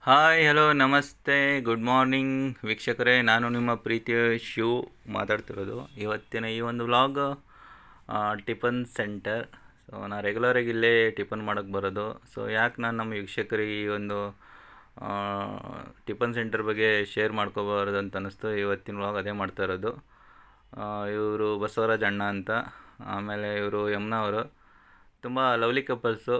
Hi hello ನಮಸ್ತೆ good morning ವೀಕ್ಷಕರೇ, ನಾನು ನಿಮ್ಮ ಪ್ರೀತಿಯ ಶಿವ್ ಮಾತಾಡ್ತಿರೋದು. ಇವತ್ತಿನ ಈ ಒಂದು ವ್ಲಾಗ್ ಟಿಫನ್ ಸೆಂಟರ್. ಸೊ ನಾನು ರೆಗ್ಯುಲರಾಗಿ ಇಲ್ಲೇ ಟಿಫನ್ ಮಾಡೋಕ್ಕೆ ಬರೋದು. ಸೊ ಯಾಕೆ ನಾನು ನಮ್ಮ ವೀಕ್ಷಕರಿಗೆ ಈ ಒಂದು ಟಿಫನ್ ಸೆಂಟರ್ ಬಗ್ಗೆ ಶೇರ್ ಮಾಡ್ಕೋಬಾರ್ದು ಅಂತ ಅನ್ನಿಸ್ತು. ಇವತ್ತಿನ ವ್ಲಾಗ್ ಅದೇ ಮಾಡ್ತಾ ಇರೋದು. ಇವರು ಬಸವರಾಜ್ ಅಣ್ಣ ಅಂತ, ಆಮೇಲೆ ಇವರು ಯಮುನಾ ಅವರು. ತುಂಬ ಲವ್ಲಿ ಕಪಲ್ಸು.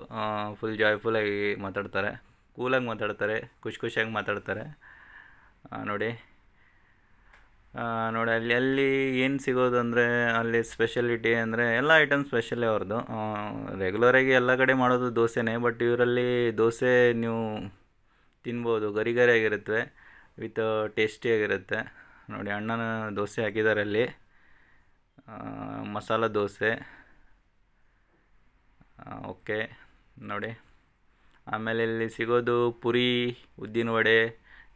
ಫುಲ್ ಜಾಯ್ಫುಲ್ಲಾಗಿ ಮಾತಾಡ್ತಾರೆ, ಕೂಲಾಗಿ ಮಾತಾಡ್ತಾರೆ, ಖುಷಿಯಾಗಿ ಮಾತಾಡ್ತಾರೆ. ನೋಡಿ ನೋಡಿ ಅಲ್ಲಿ ಏನು ಸಿಗೋದು ಅಂದರೆ, ಅಲ್ಲಿ ಸ್ಪೆಷಲಿಟಿ ಅಂದರೆ ಎಲ್ಲ ಐಟಮ್ ಸ್ಪೆಷಲ್ಲೇ ಅವ್ರದ್ದು. ರೆಗ್ಯುಲರಾಗಿ ಎಲ್ಲ ಕಡೆ ಮಾಡೋದು ದೋಸೆನೇ, ಬಟ್ ಇವರಲ್ಲಿ ದೋಸೆ ನೀವು ತಿನ್ಬೋದು, ಗರಿ ಆಗಿರುತ್ತೆ, ವಿತ್ ಟೇಸ್ಟಿಯಾಗಿರುತ್ತೆ. ನೋಡಿ ಅಣ್ಣನ ದೋಸೆ ಹಾಕಿದ್ದಾರೆ ಅಲ್ಲಿ, ಮಸಾಲ ದೋಸೆ. ಓಕೆ ನೋಡಿ, ಆಮೇಲೆ ಇಲ್ಲಿ ಸಿಗೋದು ಪುರಿ, ಉದ್ದಿನ ವಡೆ,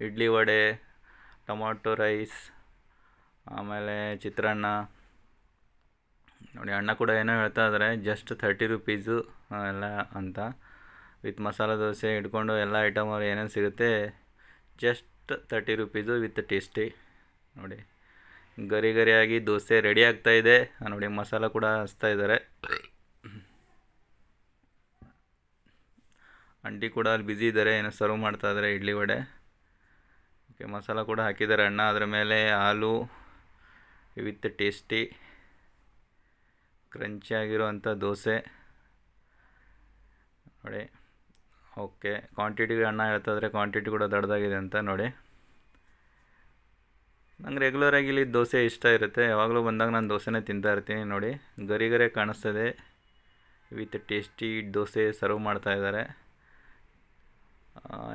ಇಡ್ಲಿ ವಡೆ, ಟೊಮಾಟೊ ರೈಸ್, ಆಮೇಲೆ ಚಿತ್ರಾನ್ನ. ನೋಡಿ ಅಣ್ಣ ಕೂಡ ಏನೋ ಹೇಳ್ತಾ ಇದ್ದಾರೆ, ಜಸ್ಟ್ 30 ರುಪೀಸು ಎಲ್ಲ ಅಂತ. ವಿತ್ ಮಸಾಲ ದೋಸೆ ಇಟ್ಕೊಂಡು ಎಲ್ಲ ಐಟಮ್ ಅವ್ರು ಏನೇನು ಸಿಗುತ್ತೆ, ಜಸ್ಟ್ 30 ರುಪೀಸು ವಿತ್ ಟೇಸ್ಟಿ. ನೋಡಿ ಗರಿಯಾಗಿ ದೋಸೆ ರೆಡಿ ಆಗ್ತಾಯಿದೆ. ನೋಡಿ ಮಸಾಲ ಕೂಡ ಹಚ್ತಾ ಇದ್ದಾರೆ. ಆಂಟಿ ಕೂಡ ಅಲ್ಲಿ ಬ್ಯುಸಿ ಇದ್ದಾರೆ, ಏನೋ ಸರ್ವ್ ಮಾಡ್ತಾ ಇದ್ದಾರೆ ಇಡ್ಲಿ ವಡೆ. ಓಕೆ, ಮಸಾಲ ಕೂಡ ಹಾಕಿದ್ದಾರೆ ಅಣ್ಣ. ಅದರ ಮೇಲೆ ಹಾಲು ವಿತ್ ಟೇಸ್ಟಿ ಕ್ರಂಚಿ ಆಗಿರೋವಂಥ ದೋಸೆ ನೋಡಿ. ಓಕೆ, ಕ್ವಾಂಟಿಟಿ ಅಣ್ಣ ಹೇಳ್ತಾ ಇದ್ದಾರೆ, ಕ್ವಾಂಟಿಟಿ ಕೂಡ ದೊಡ್ಡದಾಗಿದೆ ಅಂತ. ನೋಡಿ ನಂಗೆ ರೆಗ್ಯುಲರಾಗಿ ಇಲ್ಲಿ ದೋಸೆ ಇಷ್ಟ ಇರುತ್ತೆ, ಯಾವಾಗಲೂ ಬಂದಾಗ ನಾನು ದೋಸೆನೇ ತಿಂತಾ ಇರ್ತೀನಿ. ನೋಡಿ ಗರಿ ಕಾಣಿಸ್ತದೆ, ವಿತ್ ಟೇಸ್ಟಿ ದೋಸೆ ಸರ್ವ್ ಮಾಡ್ತಾ ಇದ್ದಾರೆ.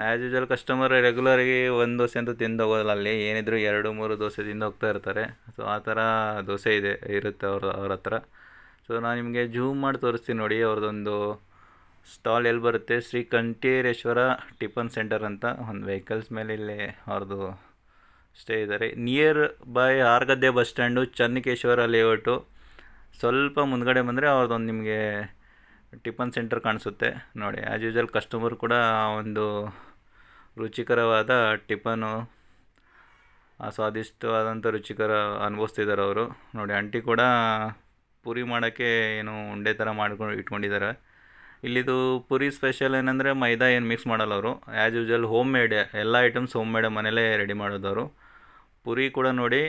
ಆ್ಯಸ್ ಯೂಶುವಲ್ ಕಸ್ಟಮರ್ ರೆಗ್ಯುಲರಾಗಿ ಒಂದು ದೋಸೆ ಅಂತೂ ತಿಂದು ಹೋಗೋಲ್ಲ, ಅಲ್ಲಿ ಏನಿದ್ರು 2-3 ದೋಸೆ ತಿಂದು ಹೋಗ್ತಾ ಇರ್ತಾರೆ. ಸೊ ಆ ಥರ ದೋಸೆ ಇರುತ್ತೆ ಅವ್ರ ಹತ್ರ. ಸೊ ನಾನು ನಿಮಗೆ ಜೂಮ್ ಮಾಡಿ ತೋರಿಸ್ತೀನಿ ನೋಡಿ. ಅವ್ರದ್ದೊಂದು ಸ್ಟಾಲ್ ಎಲ್ಲಿ ಬರುತ್ತೆ, ಶ್ರೀ ಕಂಠೀರೇಶ್ವರ ಟಿಫನ್ ಸೆಂಟರ್ ಅಂತ ಒಂದು ವೆಹಿಕಲ್ಸ್ ಮೇಲೆ ಇಲ್ಲಿ ಅವ್ರದ್ದು ಸ್ಟೇ ಇದ್ದಾರೆ. Nearby Aragadde bus stand, Channakeshwara layout. ಸ್ವಲ್ಪ ಮುಂದ್ಗಡೆ ಬಂದರೆ ಅವ್ರದ್ದೊಂದು ನಿಮಗೆ ಟಿಫನ್ ಸೆಂಟರ್ ಕಾಣಿಸುತ್ತೆ. ನೋಡಿ ಆ್ಯಸ್ ಯೂಶುವಲ್ ಕಸ್ಟಮರ್ ಕೂಡ ಒಂದು ರುಚಿಕರವಾದ ಟಿಫನು, ಸ್ವಾದಿಷ್ಟವಾದಂಥ ರುಚಿಕರ ಅನುಭವಿಸ್ತಿದ್ದಾರೆ ಅವರು. ನೋಡಿ ಆಂಟಿ ಕೂಡ ಪೂರಿ ಮಾಡೋಕ್ಕೆ ಏನು ಉಂಡೆ ಥರ ಮಾಡ್ಕೊಂಡು ಇಟ್ಕೊಂಡಿದ್ದಾರೆ. ಇಲ್ಲಿದು ಪುರಿ ಸ್ಪೆಷಲ್ ಏನಂದರೆ ಮೈದಾ ಏನು ಮಿಕ್ಸ್ ಮಾಡಲ್ಲ ಅವರು. ಆ್ಯಸ್ ಯೂಶುವಲ್ ಹೋಮ್ ಮೇಡೆ, ಎಲ್ಲ ಐಟಮ್ಸ್ ಹೋಮ್ ಮೇಡೆ, ಮನೇಲೇ ರೆಡಿ ಮಾಡೋದವರು. ಪುರಿ ಕೂಡ ನೋಡಿ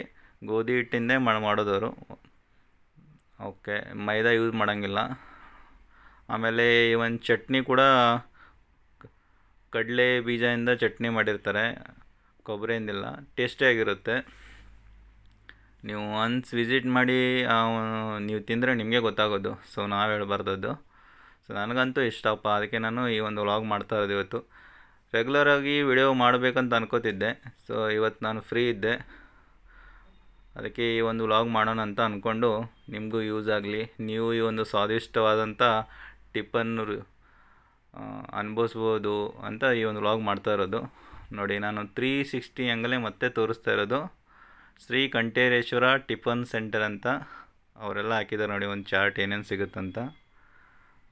ಗೋಧಿ ಹಿಟ್ಟಿಂದೇ ಮಾಡೋದವರು. ಓಕೆ, ಮೈದಾ ಯೂಸ್ ಮಾಡೋಂಗಿಲ್ಲ. ಆಮೇಲೆ ಇವನ್ ಚಟ್ನಿ ಕೂಡ ಕಡಲೆ ಬೀಜದಿಂದ ಚಟ್ನಿ ಮಾಡಿರ್ತಾರೆ, ಕೊಬ್ಬರಿಯಿಂದಿಲ್ಲ. ಟೇಸ್ಟಿಯಾಗಿರುತ್ತೆ. ನೀವು ಒನ್ಸ್ ವಿಸಿಟ್ ಮಾಡಿ ನೀವು ತಿಂದರೆ ನಿಮಗೆ ಗೊತ್ತಾಗೋದು. ಸೊ ನಾವು ಹೇಳ್ಬಾರ್ದದ್ದು. ಸೊ ನನಗಂತೂ ಇಷ್ಟಪ್ಪ, ಅದಕ್ಕೆ ನಾನು ಈ ಒಂದು ವ್ಲಾಗ್ ಮಾಡ್ತಾ ಇರೋದು ಇವತ್ತು. ರೆಗ್ಯುಲರಾಗಿ ವಿಡಿಯೋ ಮಾಡಬೇಕಂತ ಅನ್ಕೋತಿದ್ದೆ. ಸೊ ಇವತ್ತು ನಾನು ಫ್ರೀ ಇದ್ದೆ, ಅದಕ್ಕೆ ಈ ಒಂದು ವ್ಲಾಗ್ ಮಾಡೋಣ ಅಂತ ಅಂದ್ಕೊಂಡು, ನಿಮಗೂ ಯೂಸ್ ಆಗಲಿ, ನೀವು ಈ ಒಂದು ಸ್ವಾದಿಷ್ಟವಾದಂಥ ಟಿಫನ್ ಅನುಭವಿಸ್ಬೋದು ಅಂತ ಈ ಒಂದು ವ್ಲಾಗ್ ಮಾಡ್ತಾ ಇರೋದು. ನೋಡಿ ನಾನು 360 ಆ್ಯಂಗಲೇ ಮತ್ತೆ ತೋರಿಸ್ತಾ ಇರೋದು. ಶ್ರೀ ಕಂಠೀರೇಶ್ವರ ಟಿಫನ್ ಸೆಂಟರ್ ಅಂತ ಅವರೆಲ್ಲ ಹಾಕಿದ್ದಾರೆ ನೋಡಿ, ಒಂದು ಚಾರ್ಟ್ ಏನೇನು ಸಿಗುತ್ತಂತ.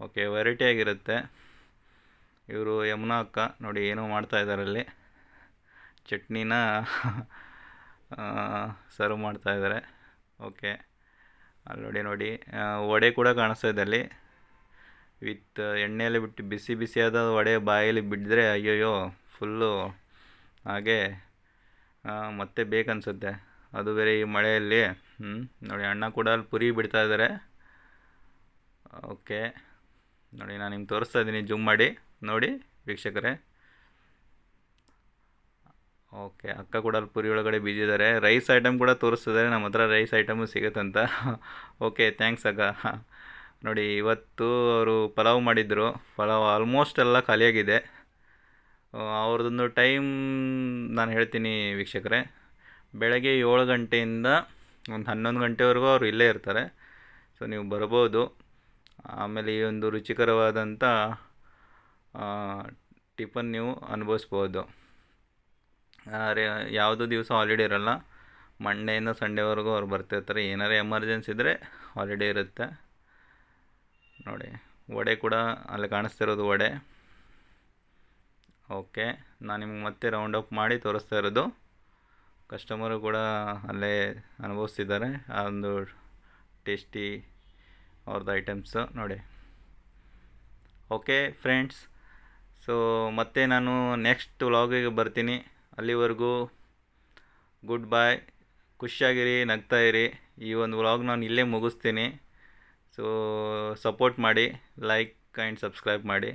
ಓಕೆ, ವೆರೈಟಿ ಆಗಿರುತ್ತೆ. ಇವರು ಯಮುನಾ ಅಕ್ಕ ನೋಡಿ ಏನೋ ಮಾಡ್ತಾ ಇದ್ದಾರಲ್ಲಿ, ಚಟ್ನಿನ ಸರ್ವ್ ಮಾಡ್ತಾ ಇದ್ದಾರೆ. ಓಕೆ, ಅಲ್ಲಿ ನೋಡಿ ವಡೆ ಕೂಡ ಕಾಣಿಸ್ತಾ ಇದೆ ಅಲ್ಲಿ, ವಿತ್ ಎಣ್ಣೆಯಲ್ಲಿ ಬಿಟ್ಟು ಬಿಸಿಯಾದ ವಡೆ ಬಾಯಲ್ಲಿ ಬಿದ್ದರೆ ಅಯ್ಯೋಯ್ಯೋ ಫುಲ್ಲು ಹಾಗೆ ಮತ್ತೆ ಬೇಕನ್ಸುತ್ತೆ, ಅದು ಬೇರೆ ಈ ಮಳೆಯಲ್ಲಿ. ನೋಡಿ ಅಣ್ಣ ಕೂಡ ಅಲ್ಲಿ ಪುರಿ ಬಿಡ್ತಾ ಇದ್ದಾರೆ. ಓಕೆ ನೋಡಿ, ನಾನು ನಿಮ್ಗೆ ತೋರಿಸ್ತಾ ಇದ್ದೀನಿ, ಜೂಮ್ ಮಾಡಿ ನೋಡಿ ವೀಕ್ಷಕರೇ. ಓಕೆ, ಅಕ್ಕ ಕೂಡ ಅಲ್ಲಿ ಪುರಿ ಒಳಗಡೆ ಬೀಜಿದ್ದಾರೆ. ರೈಸ್ ಐಟಮ್ ಕೂಡ ತೋರಿಸ್ತಿದ್ದಾರೆ, ನಮ್ಮ ಹತ್ರ ರೈಸ್ ಐಟಮು ಸಿಗುತ್ತಂತ. ಓಕೆ, ಥ್ಯಾಂಕ್ಸ್ ಅಕ್ಕ. ನೋಡಿ ಇವತ್ತು ಅವರು ಪಲಾವ್ ಮಾಡಿದ್ದರು. ಪಲಾವ್ ಆಲ್ಮೋಸ್ಟ್ ಎಲ್ಲ ಖಾಲಿಯಾಗಿದೆ. ಅವ್ರದ್ದೊಂದು ಟೈಮ್ ನಾನು ಹೇಳ್ತೀನಿ ವೀಕ್ಷಕರೇ. ಬೆಳಗ್ಗೆ 7 ಗಂಟೆಯಿಂದ ಒಂದು 11 ಗಂಟೆವರೆಗೂ ಅವರು ಇಲ್ಲೇ ಇರ್ತಾರೆ. ಸೊ ನೀವು ಬರ್ಬೋದು. ಆಮೇಲೆ ಈ ಒಂದು ರುಚಿಕರವಾದಂಥ ಟಿಫನ್ ನೀವು ಅನುಭವಿಸ್ಬೋದು. ಯಾವುದೂ ದಿವಸ ಹಾಲಿಡೇ ಇರೋಲ್ಲ, ಮಂಡೆಯಿಂದ ಸಂಡೇವರೆಗೂ ಅವ್ರು ಬರ್ತಿರ್ತಾರೆ. ಏನಾರು ಎಮರ್ಜೆನ್ಸಿ ಇದ್ದರೆ ಹಾಲಿಡೇ ಇರುತ್ತೆ. ನೋಡಿ ವಡೆ ಕೂಡ ಅಲ್ಲಿ ಕಾಣಿಸ್ತಿರೋದು ವಡೆ. ಓಕೆ, ನಾನು ನಿಮ್ಗೆ ಮತ್ತೆ ರೌಂಡ್ ಅಪ್ ಮಾಡಿ ತೋರಿಸ್ತಾ ಇರೋದು. ಕಸ್ಟಮರು ಕೂಡ ಅಲ್ಲೇ ಅನುಭವಿಸ್ತಿದ್ದಾರೆ ಆ ಒಂದು ಟೇಸ್ಟಿ ಅವ್ರದ್ದು ಐಟಮ್ಸು ನೋಡಿ. ಓಕೆ ಫ್ರೆಂಡ್ಸ್, ಸೊ ಮತ್ತೆ ನಾನು ನೆಕ್ಸ್ಟ್ ವ್ಲಾಗಿಗೆ ಬರ್ತೀನಿ. ಅಲ್ಲಿವರೆಗೂ ಗುಡ್ ಬಾಯ್, ಖುಷಿಯಾಗಿರಿ, ನಗ್ತಾ ಇರಿ. ಈ ಒಂದು ವ್ಲಾಗ್ ನಾನು ಇಲ್ಲೇ ಮುಗಿಸ್ತೀನಿ. ಸೊ ಸಪೋರ್ಟ್ ಮಾಡಿ, ಲೈಕ್ ಆ್ಯಂಡ್ ಸಬ್ಸ್ಕ್ರೈಬ್ ಮಾಡಿ.